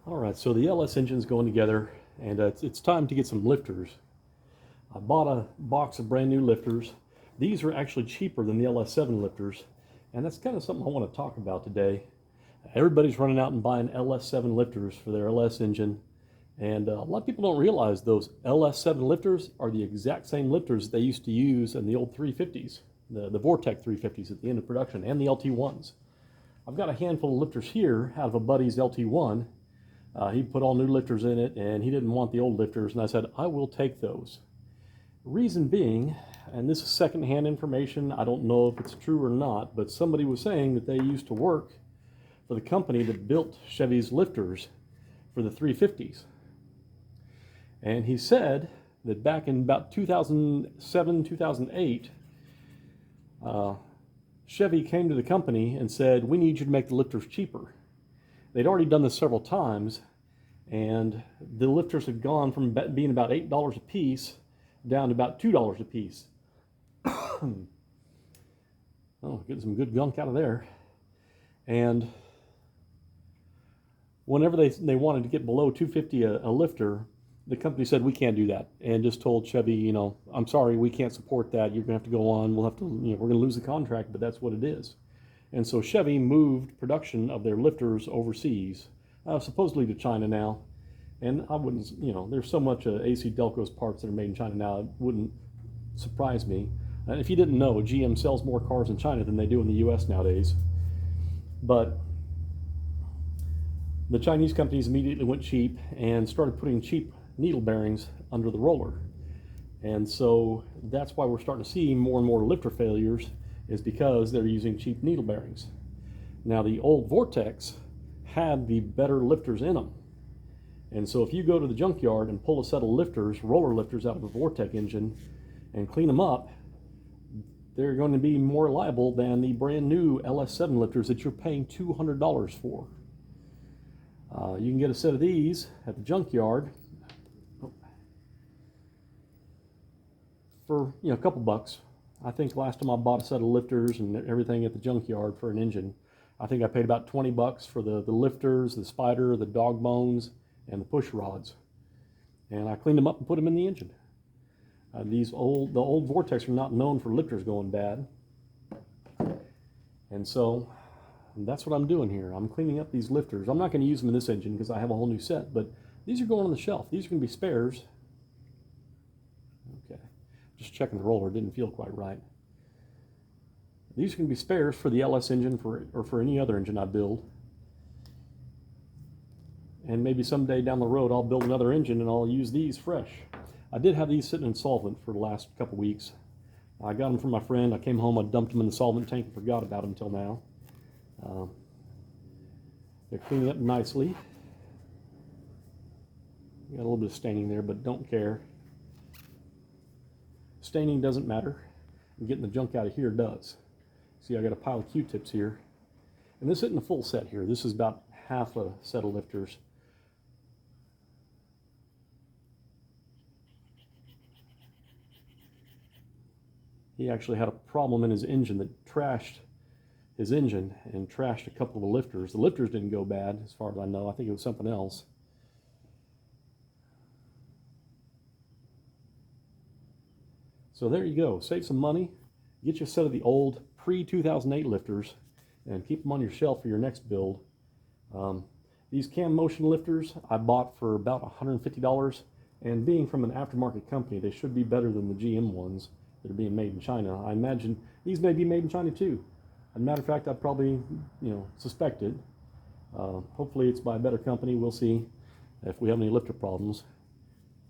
All right, so the LS engine's going together, and it's time to get some lifters. I bought a box of brand new lifters. These are actually cheaper than the LS7 lifters, and that's kind of something I want to talk about today. Everybody's running out and buying LS7 lifters for their LS engine, and a lot of people don't realize those LS7 lifters are the exact same lifters they used to use in the old 350s, the Vortec 350s at the end of production, and the LT1s. I've got a handful of lifters here out of a buddy's LT1. He put all new lifters in it, and he didn't want the old lifters, and I said, I will take those. Reason being, and this is secondhand information, I don't know if it's true or not, but somebody was saying that they used to work for the company that built Chevy's lifters for the 350s. And he said that back in about 2007, 2008, Chevy came to the company and said, we need you to make the lifters cheaper. They'd already done this several times, and the lifters had gone from being about $8 a piece down to about $2 a piece. Oh, getting some good gunk out of there. And whenever they wanted to get below $250 a lifter, the company said, we can't do that, and just told Chevy, I'm sorry, we can't support that. You're going to have to go on. We'll have to, we're going to lose the contract, but that's what it is. And so Chevy moved production of their lifters overseas, supposedly to China now. And I wouldn't, there's so much AC Delco's parts that are made in China now, it wouldn't surprise me. And if you didn't know, GM sells more cars in China than they do in the US nowadays. But the Chinese companies immediately went cheap and started putting cheap needle bearings under the roller. And so that's why we're starting to see more and more lifter failures, is because they're using cheap needle bearings. Now, the old Vortex had the better lifters in them. And so if you go to the junkyard and pull a set of lifters, roller lifters out of a Vortex engine and clean them up, they're going to be more reliable than the brand new LS7 lifters that you're paying $200 for. You can get a set of these at the junkyard for a couple bucks. I think last time I bought a set of lifters and everything at the junkyard for an engine, I think I paid about 20 bucks for the lifters, the spider, the dog bones, and the push rods. And I cleaned them up and put them in the engine. The old Vortex are not known for lifters going bad. And so that's what I'm doing here. I'm cleaning up these lifters. I'm not going to use them in this engine because I have a whole new set, but these are going on the shelf. These are going to be spares. Okay. Just checking the roller, didn't feel quite right. These can be spares for the LS engine or for any other engine I build. And maybe someday down the road I'll build another engine and I'll use these fresh. I did have these sitting in solvent for the last couple weeks. I got them from my friend. I came home, I dumped them in the solvent tank and forgot about them until now. They're cleaning up nicely. Got a little bit of staining there, but don't care. Staining doesn't matter. Getting the junk out of here does. See, I got a pile of Q-tips here. And this isn't a full set here. This is about half a set of lifters. He actually had a problem in his engine that trashed his engine and trashed a couple of the lifters. The lifters didn't go bad, as far as I know. I think it was something else. So there you go. Save some money. Get you a set of the old pre-2008 lifters and keep them on your shelf for your next build. These cam motion lifters I bought for about $150, and being from an aftermarket company, they should be better than the GM ones that are being made in China. I imagine these may be made in China too. As a matter of fact, I probably suspect it. Hopefully it's by a better company. We'll see if we have any lifter problems.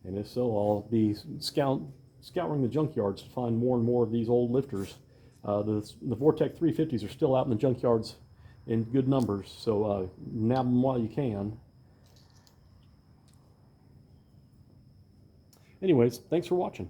And if so, I'll be scouring the junkyards to find more and more of these old lifters. The Vortec 350s are still out in the junkyards in good numbers, so nab them while you can. Anyways, thanks for watching.